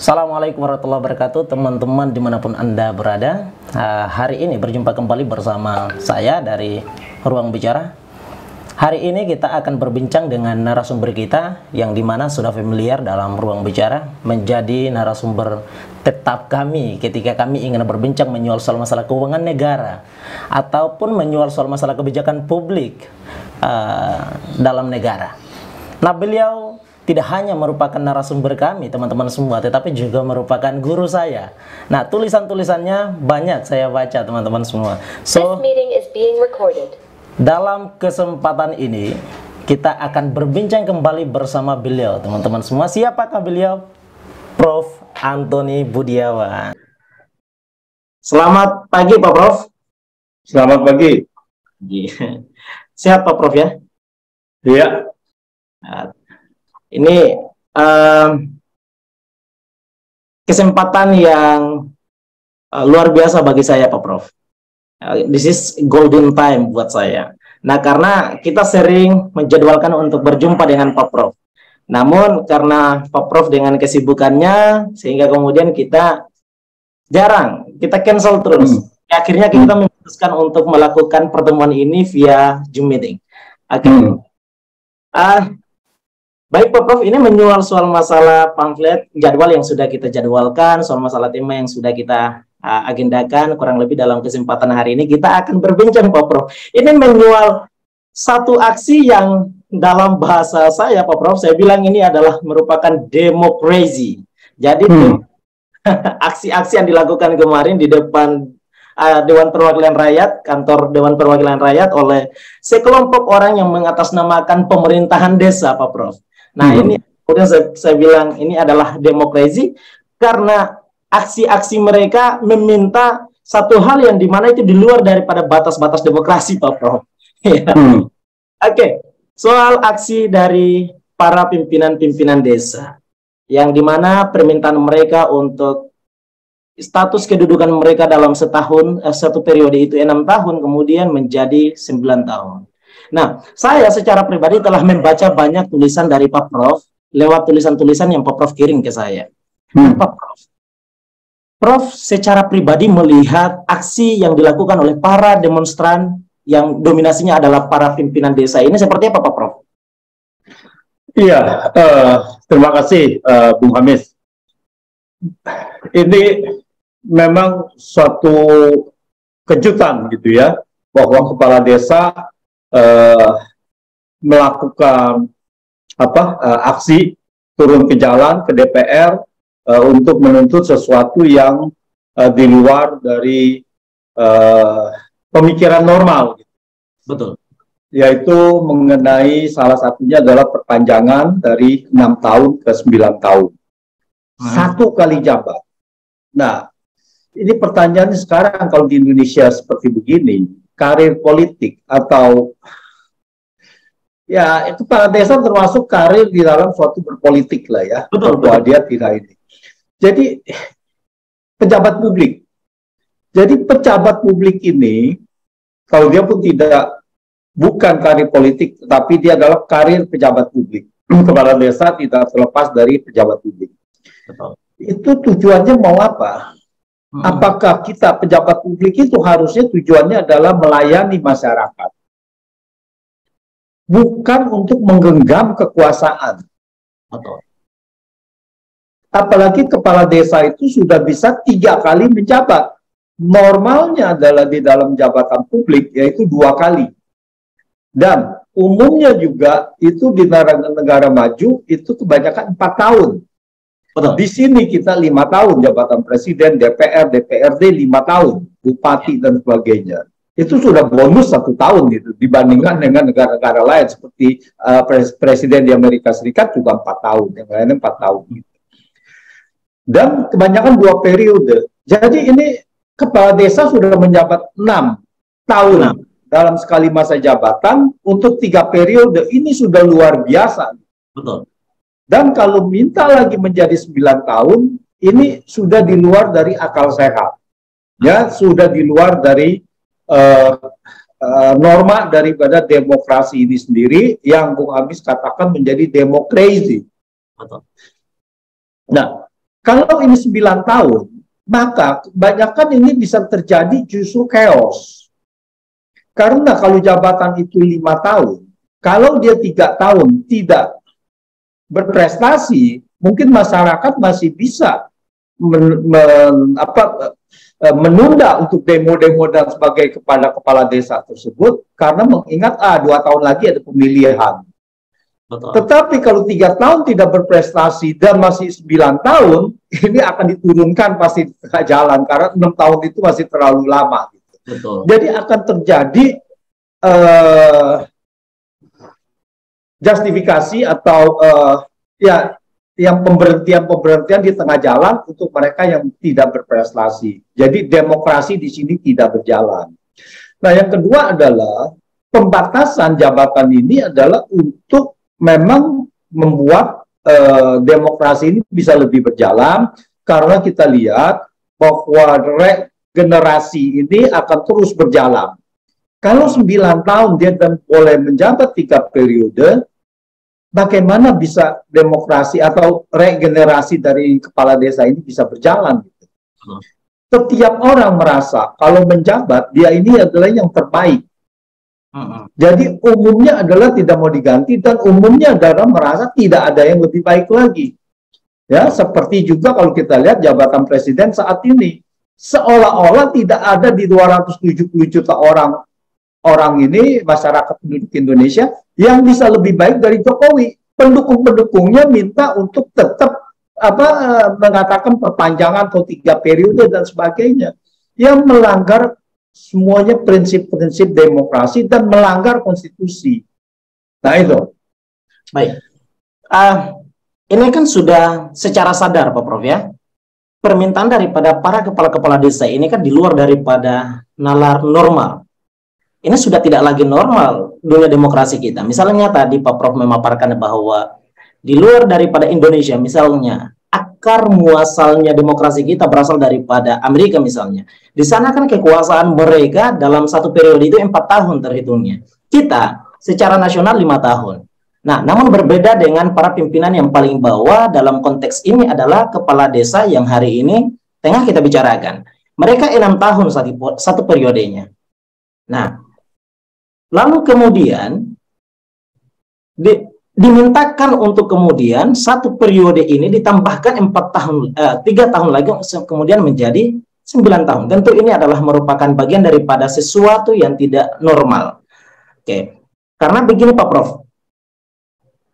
Assalamualaikum warahmatullahi wabarakatuh, teman-teman dimanapun Anda berada. Hari ini berjumpa kembali bersama saya dari Ruang Bicara. Hari ini kita akan berbincang dengan narasumber kita yang dimana sudah familiar dalam Ruang Bicara, menjadi narasumber tetap kami ketika kami ingin berbincang menyoal soal masalah keuangan negara ataupun menyoal soal masalah kebijakan publik dalam negara. Nah, beliau tidak hanya merupakan narasumber kami, teman-teman semua, tetapi juga merupakan guru saya. Nah, tulisan-tulisannya banyak saya baca, teman-teman semua. So, dalam kesempatan ini, kita akan berbincang kembali bersama beliau, teman-teman semua. Siapakah beliau? Prof. Antoni Budiawan. Selamat pagi, Pak Prof. Selamat pagi. Sehat, Pak Prof, ya? Iya. Ini kesempatan yang luar biasa bagi saya, Pak Prof. This is golden time buat saya. Nah, karena kita sering menjadwalkan untuk berjumpa dengan Pak Prof. Namun karena Pak Prof dengan kesibukannya, sehingga kemudian kita jarang, kita cancel terus. Akhirnya kita memutuskan untuk melakukan pertemuan ini via Zoom meeting. Baik Pak Prof, ini menyoal soal masalah pamflet jadwal yang sudah kita jadwalkan, soal masalah tema yang sudah kita agendakan, kurang lebih dalam kesempatan hari ini kita akan berbincang Pak Prof. Ini menyoal satu aksi yang dalam bahasa saya Pak Prof, saya bilang ini adalah merupakan demokrasi. Jadi aksi-aksi yang dilakukan kemarin di depan Dewan Perwakilan Rakyat, kantor Dewan Perwakilan Rakyat oleh sekelompok orang yang mengatasnamakan pemerintahan desa Pak Prof. Nah, ini kemudian saya bilang ini adalah demokrasi karena aksi-aksi mereka meminta satu hal yang dimana itu di luar daripada batas-batas demokrasi, Pak Prof. Oke, soal aksi dari para pimpinan-pimpinan desa yang dimana permintaan mereka untuk status kedudukan mereka dalam satu periode itu 6 tahun kemudian menjadi 9 tahun. Nah, saya secara pribadi telah membaca banyak tulisan dari Pak Prof lewat tulisan-tulisan yang Pak Prof kirim ke saya. Pak Prof secara pribadi melihat aksi yang dilakukan oleh para demonstran yang dominasinya adalah para pimpinan desa ini seperti apa Pak Prof? Iya, terima kasih Bung Hamis. Ini memang suatu kejutan gitu ya, bahwa kepala desa melakukan aksi turun ke jalan ke DPR untuk menuntut sesuatu yang di luar dari pemikiran normal, betul, yaitu mengenai salah satunya adalah perpanjangan dari 6 tahun ke 9 tahun, 1 kali jabat. Nah, ini pertanyaannya sekarang kalau di Indonesia seperti begini, karir politik atau ya itu kepala desa termasuk karir di dalam suatu berpolitik lah ya, bahwa dia tidak ini. Jadi pejabat publik. Jadi pejabat publik ini kalau dia pun bukan karir politik, tetapi dia adalah karir pejabat publik. Kepala desa tidak terlepas dari pejabat publik. Itu tujuannya mau apa? Apakah kita pejabat publik itu harusnya tujuannya adalah melayani masyarakat, bukan untuk menggenggam kekuasaan. Apalagi kepala desa itu sudah bisa 3 kali menjabat. Normalnya adalah di dalam jabatan publik yaitu 2 kali. Dan umumnya juga itu di negara maju itu kebanyakan 4 tahun. Di sini kita 5 tahun jabatan presiden, DPR, DPRD 5 tahun, bupati dan sebagainya. Itu sudah bonus 1 tahun gitu dibandingkan dengan negara-negara lain seperti presiden di Amerika Serikat juga 4 tahun, yang lainnya 4 tahun gitu. Dan kebanyakan 2 periode. Jadi ini kepala desa sudah menjabat 6 tahun dalam sekali masa jabatan untuk 3 periode. Ini sudah luar biasa. Betul. Dan kalau minta lagi menjadi 9 tahun, ini sudah di luar dari akal sehat. Ya, sudah di luar dari norma daripada demokrasi ini sendiri yang Bung Hamis katakan menjadi demokrasi. Nah, Kalau ini 9 tahun, maka kebanyakan ini bisa terjadi justru chaos. Karena kalau jabatan itu 5 tahun, kalau dia 3 tahun tidak berprestasi, mungkin masyarakat masih bisa menunda untuk demo-demo dan sebagai kepada kepala desa tersebut, karena mengingat 2 tahun lagi ada pemilihan. Betul. Tetapi kalau 3 tahun tidak berprestasi dan masih 9 tahun, ini akan diturunkan pasti di tengah jalan, karena 6 tahun itu masih terlalu lama. Gitu. Betul. Jadi akan terjadi justifikasi atau ya yang pemberhentian di tengah jalan untuk mereka yang tidak berprestasi. Jadi demokrasi di sini tidak berjalan. Nah, yang kedua adalah pembatasan jabatan ini adalah untuk memang membuat demokrasi ini bisa lebih berjalan, karena kita lihat bahwa regenerasi ini akan terus berjalan. Kalau 9 tahun dia boleh menjabat 3 periode, bagaimana bisa demokrasi atau regenerasi dari kepala desa ini bisa berjalan? Setiap orang merasa kalau menjabat dia ini adalah yang terbaik. Jadi umumnya adalah tidak mau diganti, dan umumnya adalah merasa tidak ada yang lebih baik lagi. Ya, seperti juga kalau kita lihat jabatan presiden saat ini, seolah-olah tidak ada di 270 juta orang ini, masyarakat penduduk Indonesia, yang bisa lebih baik dari Jokowi. Pendukung-pendukungnya minta untuk tetap mengatakan perpanjangan atau 3 periode dan sebagainya, yang melanggar semuanya prinsip-prinsip demokrasi dan melanggar konstitusi. Nah itu. Baik. Ini kan sudah secara sadar Pak Prof ya. Permintaan daripada para kepala-kepala desa ini kan di luar daripada nalar normal. Ini sudah tidak lagi normal dunia demokrasi kita. Misalnya tadi Pak Prof memaparkan bahwa di luar daripada Indonesia, misalnya akar muasalnya demokrasi kita berasal daripada Amerika misalnya. Di sana kan kekuasaan mereka dalam 1 periode itu 4 tahun terhitungnya. Kita secara nasional 5 tahun. Nah, namun berbeda dengan para pimpinan yang paling bawah dalam konteks ini adalah kepala desa yang hari ini tengah kita bicarakan. Mereka 6 tahun satu periodenya. Nah, lalu kemudian dimintakan untuk kemudian 1 periode ini ditambahkan 3 tahun lagi kemudian menjadi 9 tahun. Tentu ini adalah merupakan bagian daripada sesuatu yang tidak normal. Oke. Karena begini Pak Prof.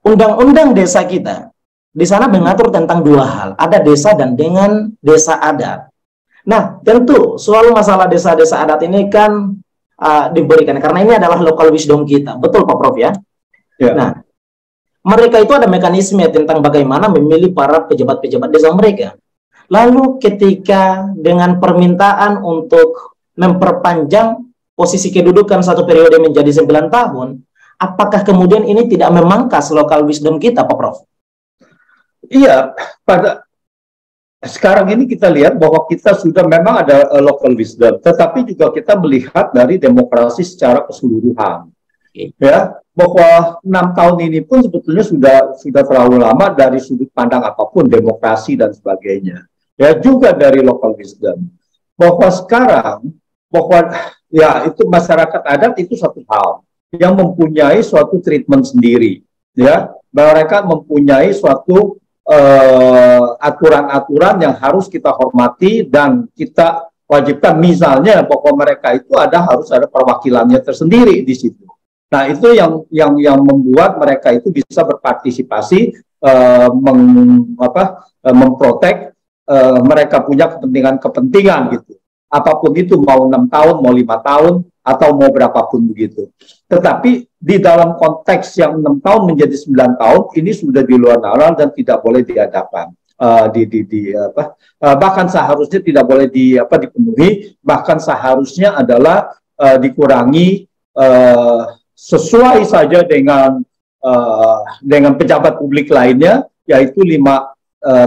Undang-undang desa kita di sana mengatur tentang 2 hal, ada desa dan dengan desa adat. Nah, tentu soal masalah desa-desa adat ini kan diberikan karena ini adalah local wisdom kita. Betul Pak Prof ya? Ya. Nah, mereka itu ada mekanisme tentang bagaimana memilih para pejabat-pejabat desa mereka. Lalu ketika dengan permintaan untuk memperpanjang posisi kedudukan 1 periode menjadi 9 tahun, apakah kemudian ini tidak memangkas local wisdom kita, Pak Prof? Iya, pada sekarang ini kita lihat bahwa kita sudah memang ada local wisdom, tetapi juga kita melihat dari demokrasi secara keseluruhan. Ya, bahwa 6 tahun ini pun sebetulnya sudah terlalu lama dari sudut pandang apapun, demokrasi dan sebagainya. Ya, juga dari local wisdom. Bahwa sekarang, bahwa ya itu masyarakat adat itu satu hal yang mempunyai suatu treatment sendiri. Ya, mereka mempunyai suatu aturan-aturan yang harus kita hormati dan kita wajibkan. Misalnya bahwa mereka itu harus ada perwakilannya tersendiri di situ. Nah, itu yang membuat mereka itu bisa berpartisipasi, memprotek, mereka punya kepentingan gitu. Apapun itu, mau 6 tahun, mau 5 tahun, atau mau berapapun begitu. Tetapi di dalam konteks yang 6 tahun menjadi 9 tahun, ini sudah di luar nalar dan tidak boleh diadakan. Bahkan seharusnya tidak boleh dipenuhi, bahkan seharusnya adalah dikurangi sesuai saja dengan pejabat publik lainnya, yaitu 5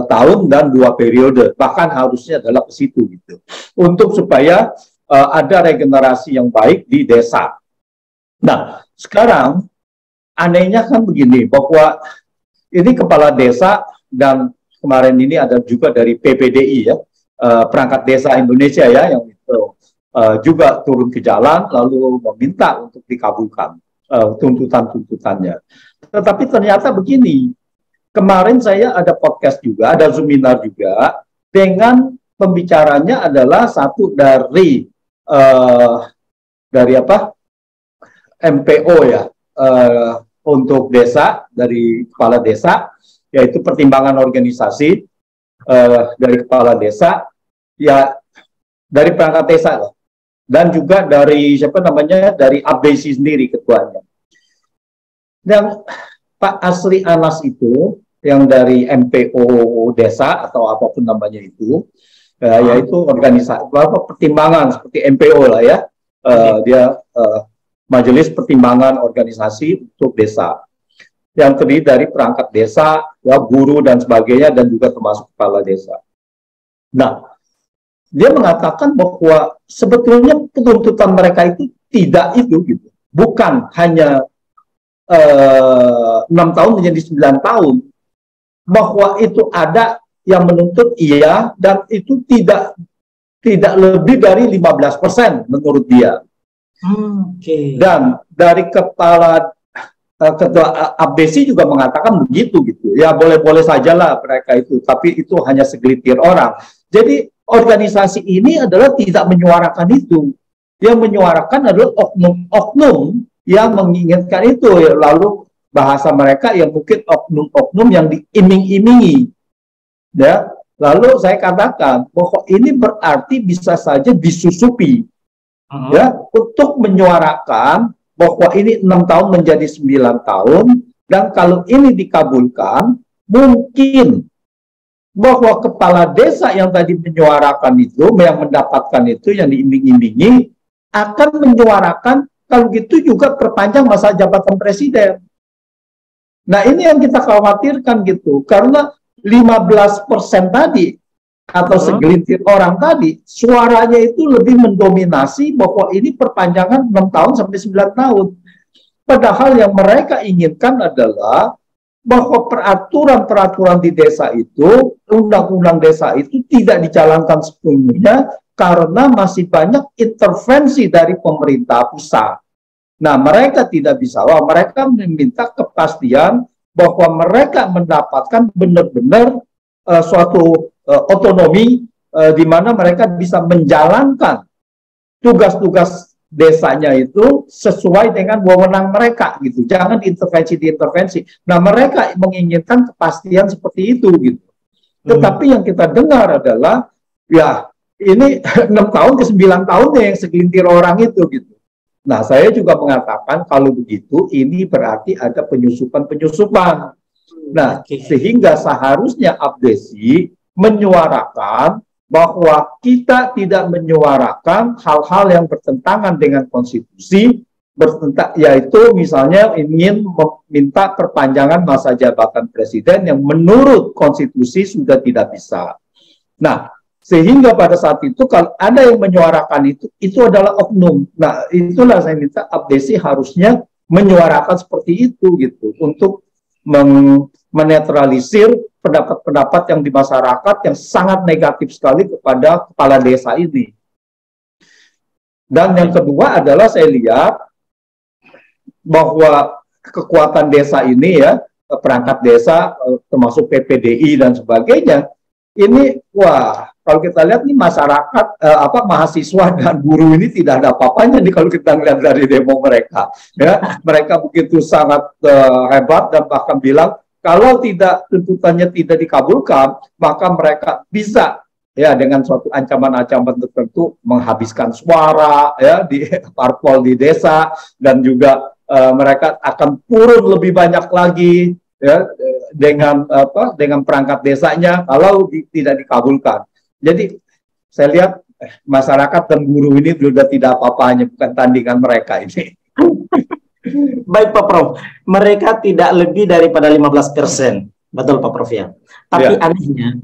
tahun dan 2 periode, bahkan harusnya adalah ke situ gitu, untuk supaya ada regenerasi yang baik di desa. Nah, sekarang anehnya kan begini, bahwa ini kepala desa dan kemarin ini ada juga dari PPDI ya, perangkat desa Indonesia ya, yang itu juga turun ke jalan lalu meminta untuk dikabulkan tuntutan-tuntutannya. Tetapi ternyata begini, kemarin saya ada podcast juga, ada seminar juga dengan pembicaranya adalah satu dari apa MPO ya, untuk desa, dari kepala desa, yaitu pertimbangan organisasi dari kepala desa, ya dari perangkat desa lah, dan juga dari siapa namanya, dari ABSI sendiri ketuanya. Dan Pak Asri Anas itu yang dari MPO desa atau apapun namanya itu, yaitu organisasi pertimbangan seperti MPO lah ya, dia Majelis Pertimbangan Organisasi untuk Desa, yang terdiri dari perangkat desa, ya, guru dan sebagainya, dan juga termasuk kepala desa. Nah, dia mengatakan bahwa sebetulnya tuntutan mereka itu tidak itu gitu, bukan hanya 6 tahun menjadi 9 tahun, bahwa itu ada yang menuntut iya, dan itu tidak lebih dari 15% menurut dia. Dan dari kepala ketua ABSI juga mengatakan begitu gitu. Ya boleh-boleh sajalah mereka itu, tapi itu hanya segelintir orang. Jadi organisasi ini adalah tidak menyuarakan itu. Yang menyuarakan adalah oknum-oknum yang menginginkan itu. Lalu bahasa mereka yang mungkin oknum-oknum yang diiming-imingi. Ya, lalu saya katakan bahwa ini berarti bisa saja disusupi. Ya, untuk menyuarakan bahwa ini 6 tahun menjadi 9 tahun, dan kalau ini dikabulkan, mungkin bahwa kepala desa yang tadi menyuarakan itu, yang mendapatkan itu, yang diiming-imingi, akan menyuarakan kalau gitu juga perpanjang masa jabatan presiden. Nah, ini yang kita khawatirkan gitu, karena 15% tadi atau segelintir orang tadi, suaranya itu lebih mendominasi bahwa ini perpanjangan 6 tahun sampai 9 tahun. Padahal yang mereka inginkan adalah bahwa peraturan-peraturan di desa itu, undang-undang desa itu tidak dijalankan sepenuhnya karena masih banyak intervensi dari pemerintah pusat. Nah, mereka tidak bisa, mereka meminta kepastian bahwa mereka mendapatkan benar-benar suatu otonomi di mana mereka bisa menjalankan tugas-tugas desanya itu sesuai dengan wewenang mereka gitu. Jangan diintervensi. Nah, mereka menginginkan kepastian seperti itu gitu. Tetapi yang kita dengar adalah ya ini 6 tahun ke 9 tahun yang segelintir orang itu gitu. Nah, saya juga mengatakan kalau begitu ini berarti ada penyusupan-penyusupan. Nah, sehingga seharusnya ABSI menyuarakan bahwa kita tidak menyuarakan hal-hal yang bertentangan dengan konstitusi, yaitu misalnya ingin meminta perpanjangan masa jabatan presiden yang menurut konstitusi sudah tidak bisa. Nah, sehingga pada saat itu kalau ada yang menyuarakan itu adalah oknum. Nah, itulah saya minta ABSI harusnya menyuarakan seperti itu gitu, untuk menetralisir pendapat-pendapat yang di masyarakat yang sangat negatif sekali kepada kepala desa ini. Dan yang kedua adalah saya lihat bahwa kekuatan desa ini ya, perangkat desa termasuk PPDI dan sebagainya, ini wah, kalau kita lihat nih masyarakat mahasiswa dan guru ini tidak ada apa-apanya nih kalau kita lihat dari demo mereka. Ya, mereka begitu sangat hebat dan bahkan bilang kalau tuntutannya tidak dikabulkan, maka mereka bisa ya dengan suatu ancaman-ancaman tertentu menghabiskan suara ya di parpol di desa, dan juga mereka akan turun lebih banyak lagi ya dengan perangkat desanya kalau tidak dikabulkan. Jadi saya lihat masyarakat dan guru ini sudah tidak apa-apanya, bukan tandingan mereka ini. Baik Pak Prof, mereka tidak lebih daripada 15%, betul Pak Prof ya. Tapi anehnya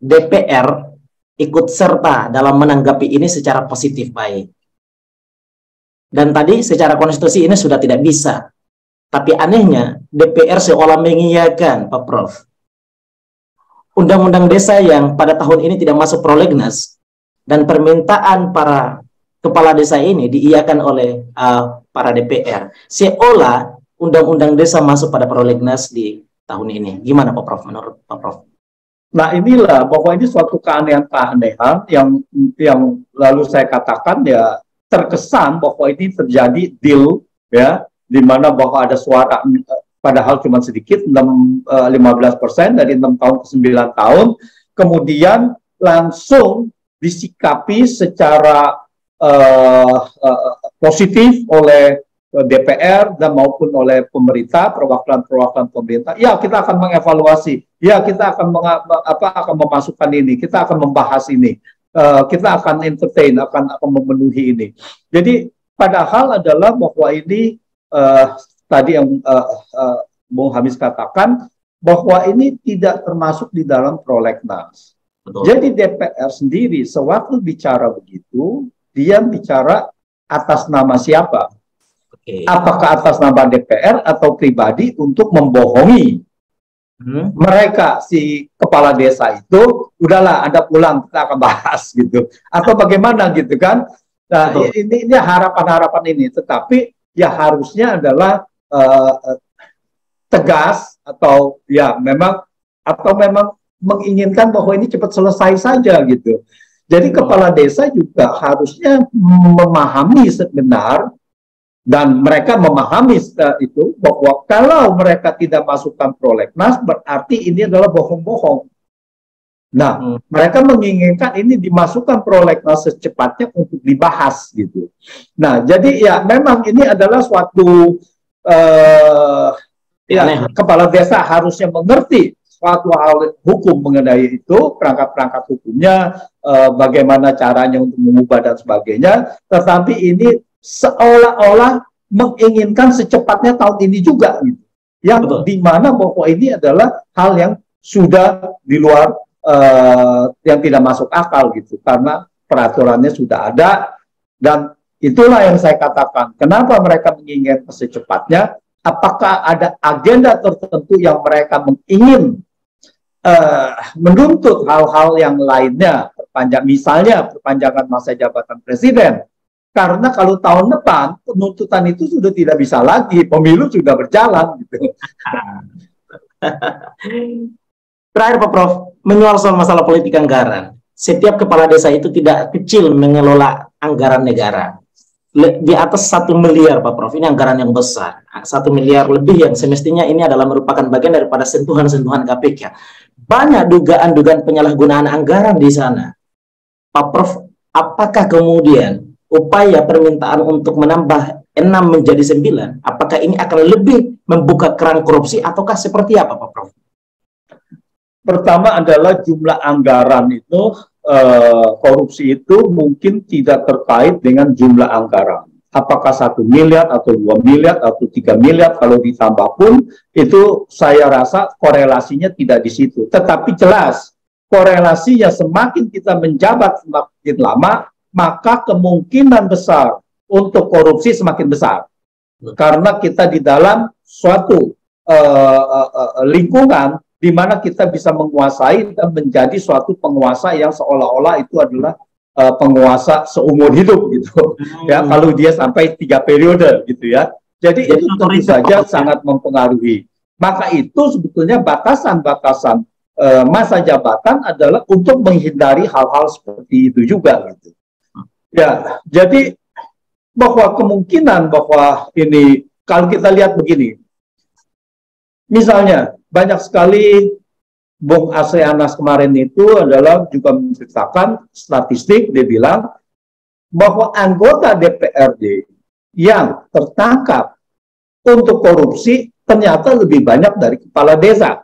DPR ikut serta dalam menanggapi ini secara positif baik. Dan tadi secara konstitusi ini sudah tidak bisa. Tapi anehnya DPR seolah mengiyakan Pak Prof. undang-undang desa yang pada tahun ini tidak masuk prolegnas dan permintaan para kepala desa ini diiakan oleh para DPR, seolah undang-undang desa masuk pada prolegnas di tahun ini. Gimana Pak Prof, menurut Pak Prof? Nah inilah bahwa ini suatu keanehan-keanehan yang lalu saya katakan ya terkesan bahwa ini terjadi deal ya, di mana bahwa ada suara padahal cuma sedikit 15% dari 6 tahun ke 9 tahun, kemudian langsung disikapi secara positif oleh DPR dan maupun oleh pemerintah, perwakilan-perwakilan pemerintah. Ya, kita akan mengevaluasi. Ya, kita akan akan memasukkan ini. Kita akan membahas ini. Kita akan entertain, akan memenuhi ini. Jadi, padahal adalah bahwa ini tadi yang Bung Hamis katakan bahwa ini tidak termasuk di dalam prolegnas. Jadi DPR sendiri sewaktu bicara begitu, dia bicara atas nama siapa? Apakah atas nama DPR atau pribadi untuk membohongi mereka, si kepala desa itu, udahlah Anda pulang, kita akan bahas gitu, atau bagaimana gitu kan? Nah ini harapan-harapan ini, tetapi ya harusnya adalah tegas atau ya memang menginginkan bahwa ini cepat selesai saja gitu. Jadi kepala desa juga harusnya memahami sebenar. Dan mereka memahami itu bahwa kalau mereka tidak masukkan prolegnas berarti ini adalah bohong-bohong. Nah, mereka menginginkan ini dimasukkan prolegnas secepatnya untuk dibahas gitu. Nah, jadi ya memang ini adalah suatu kepala desa harusnya mengerti suatu hal hukum mengenai itu, perangkat-perangkat hukumnya, bagaimana caranya untuk mengubah dan sebagainya. Tetapi ini seolah-olah menginginkan secepatnya tahun ini juga gitu. Yang dimana bahwa ini adalah hal yang sudah di luar yang tidak masuk akal gitu, karena peraturannya sudah ada. Dan itulah yang saya katakan, kenapa mereka menginginkan secepatnya. Apakah ada agenda tertentu yang mereka ingin menuntut hal-hal yang lainnya, misalnya perpanjangan masa jabatan presiden. Karena kalau tahun depan penuntutan itu sudah tidak bisa lagi, pemilu sudah berjalan gitu. Terakhir Pak Prof, menyoal soal masalah politik anggaran. Setiap kepala desa itu tidak kecil mengelola anggaran negara. Di atas 1 miliar Pak Prof, ini anggaran yang besar. 1 miliar lebih yang semestinya ini adalah merupakan bagian daripada sentuhan-sentuhan KPK. Banyak dugaan-dugaan penyalahgunaan anggaran di sana. Pak Prof, apakah kemudian upaya permintaan untuk menambah 6 menjadi 9, apakah ini akan lebih membuka keran korupsi ataukah seperti apa Pak Prof? Pertama adalah jumlah anggaran itu, korupsi itu mungkin tidak terkait dengan jumlah anggaran. Apakah 1 miliar atau 2 miliar atau 3 miliar, kalau ditambah pun itu saya rasa korelasinya tidak di situ. Tetapi jelas korelasinya semakin kita menjabat semakin lama, maka kemungkinan besar untuk korupsi semakin besar. Karena kita di dalam suatu lingkungan di mana kita bisa menguasai dan menjadi suatu penguasa yang seolah-olah itu adalah penguasa seumur hidup gitu. Ya, kalau dia sampai 3 periode gitu ya. Jadi itu tentu saja sangat mempengaruhi. Maka itu sebetulnya batasan-batasan masa jabatan adalah untuk menghindari hal-hal seperti itu juga gitu. Ya, jadi bahwa kemungkinan bahwa ini, kalau kita lihat begini, misalnya banyak sekali Bung Asri Anas kemarin itu adalah juga menceritakan statistik, dia bilang bahwa anggota DPRD yang tertangkap untuk korupsi ternyata lebih banyak dari kepala desa.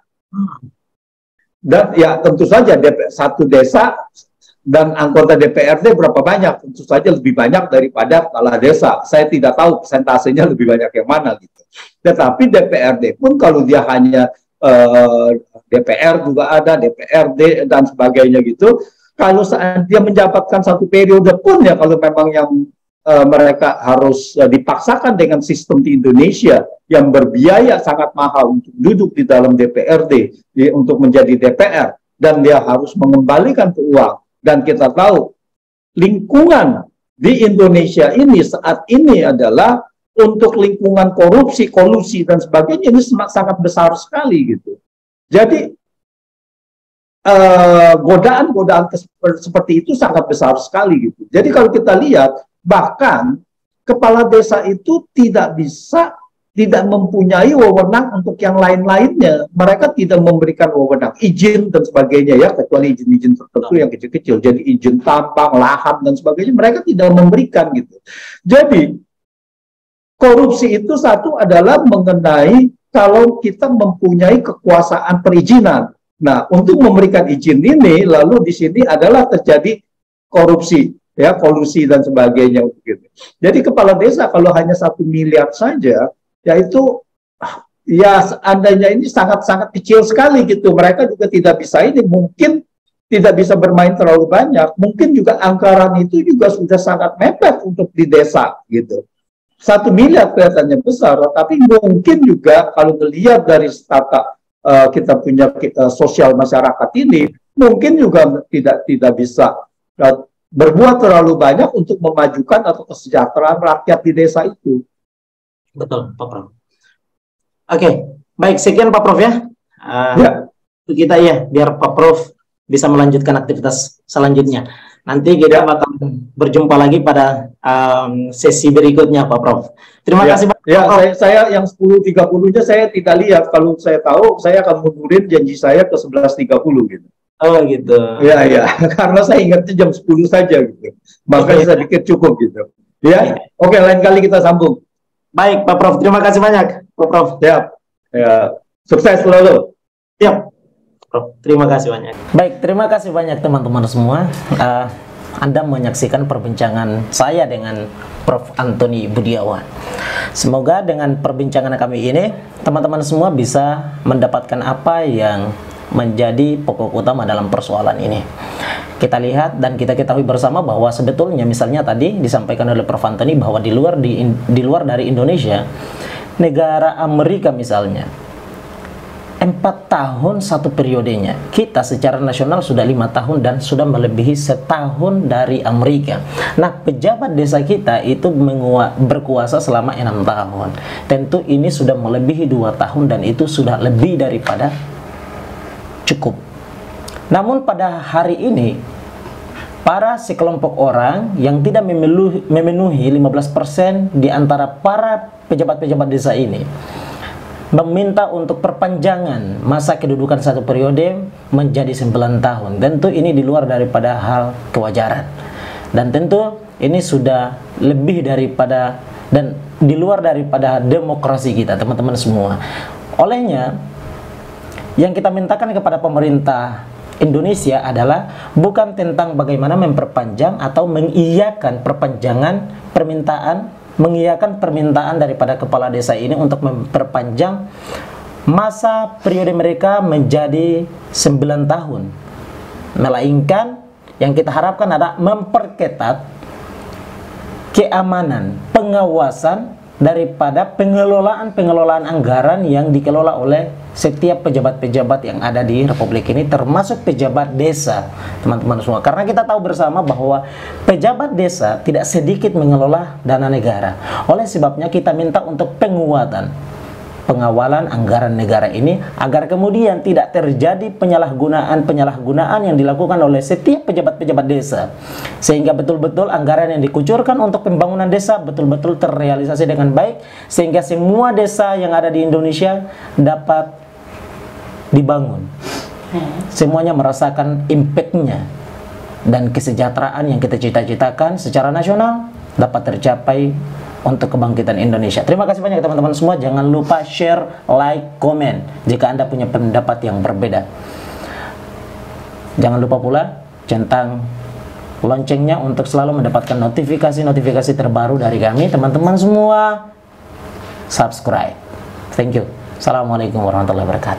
Dan ya tentu saja satu desa dan anggota DPRD berapa banyak, tentu saja lebih banyak daripada kepala desa. Saya tidak tahu persentasenya lebih banyak yang mana gitu. Tetapi DPRD pun kalau dia hanya DPR juga ada, DPRD dan sebagainya gitu. Kalau dia menjabatkan 1 periode pun ya, kalau memang yang mereka harus dipaksakan dengan sistem di Indonesia yang berbiaya sangat mahal untuk duduk di dalam DPRD untuk menjadi DPR. dan dia harus mengembalikan ke uang. Dan kita tahu lingkungan di Indonesia ini saat ini adalah untuk lingkungan korupsi, kolusi dan sebagainya ini sangat besar sekali gitu. Jadi godaan-godaan seperti itu sangat besar sekali gitu. Jadi kalau kita lihat, bahkan kepala desa itu tidak mempunyai wewenang untuk yang lain-lainnya. Mereka tidak memberikan wewenang izin dan sebagainya ya, kecuali izin-izin tertentu yang kecil-kecil. Jadi izin tambang, lahan dan sebagainya mereka tidak memberikan gitu. Jadi korupsi itu satu adalah mengenai kalau kita mempunyai kekuasaan perizinan. Nah, untuk memberikan izin ini, lalu di sini adalah terjadi korupsi, ya, kolusi dan sebagainya. Gitu. Jadi kepala desa kalau hanya 1 miliar saja, yaitu ya seandainya ini sangat-sangat kecil sekali gitu. Mereka juga tidak bisa ini, mungkin tidak bisa bermain terlalu banyak. Mungkin juga anggaran itu juga sudah sangat mepet untuk di desa gitu. 1 miliar kelihatannya besar, tapi mungkin juga kalau melihat dari tata kita punya sosial masyarakat ini, mungkin juga tidak bisa berbuat terlalu banyak untuk memajukan atau kesejahteraan rakyat di desa itu. Betul, Pak Prof. Oke, baik, sekian Pak Prof ya. Kita ya, biar Pak Prof bisa melanjutkan aktivitas selanjutnya. Nanti kita bakal berjumpa lagi pada sesi berikutnya, Pak Prof. Terima kasih, Pak. Ya, saya yang 10.30-nya saya tidak lihat. Kalau saya tahu, saya akan mundurin janji saya ke 11.30 gitu. Oh gitu. Ya, karena saya ingatnya jam 10 saja gitu. Makanya saya pikir cukup gitu. Ya, oke, lain kali kita sambung. Baik, Pak Prof. Terima kasih banyak, Pak Prof. Ya, sukses selalu. Siap. Terima kasih banyak. Baik, terima kasih banyak teman-teman semua. Anda menyaksikan perbincangan saya dengan Prof. Antoni Budiawan. Semoga dengan perbincangan kami ini, teman-teman semua bisa mendapatkan apa yang menjadi pokok utama dalam persoalan ini. Kita lihat dan kita ketahui bersama bahwa sebetulnya misalnya tadi disampaikan oleh Prof. Antoni bahwa di luar dari Indonesia, negara Amerika misalnya, 4 tahun satu periodenya. Kita secara nasional sudah 5 tahun dan sudah melebihi setahun dari Amerika. Nah, pejabat desa kita itu berkuasa selama 6 tahun. Tentu ini sudah melebihi 2 tahun dan itu sudah lebih daripada cukup. Namun pada hari ini, para sekelompok orang yang tidak memenuhi 15% di antara para pejabat-pejabat desa ini meminta untuk perpanjangan masa kedudukan satu periode menjadi 9 tahun. Tentu ini di luar daripada hal kewajaran. Dan tentu ini sudah lebih daripada dan di luar daripada demokrasi kita, teman-teman semua. Olehnya, yang kita mintakan kepada pemerintah Indonesia adalah bukan tentang bagaimana memperpanjang atau mengiyakan mengiyakan permintaan daripada kepala desa ini untuk memperpanjang masa periode mereka menjadi 9 tahun. Melainkan yang kita harapkan adalah memperketat keamanan, pengawasan daripada pengelolaan anggaran yang dikelola oleh setiap pejabat-pejabat yang ada di Republik ini, termasuk pejabat desa, teman-teman semua. Karena kita tahu bersama bahwa pejabat desa tidak sedikit mengelola dana negara. Oleh sebabnya kita minta untuk pengawalan anggaran negara ini agar kemudian tidak terjadi penyalahgunaan yang dilakukan oleh setiap pejabat-pejabat desa, sehingga betul-betul anggaran yang dikucurkan untuk pembangunan desa betul-betul terrealisasi dengan baik, sehingga semua desa yang ada di Indonesia dapat dibangun, semuanya merasakan impact-nya, dan kesejahteraan yang kita cita-citakan secara nasional dapat tercapai untuk kebangkitan Indonesia. Terima kasih banyak teman-teman semua. Jangan lupa share, like, komen jika Anda punya pendapat yang berbeda. Jangan lupa pula centang loncengnya untuk selalu mendapatkan notifikasi-notifikasi terbaru dari kami. Teman-teman semua, subscribe. Thank you. Assalamualaikum warahmatullahi wabarakatuh.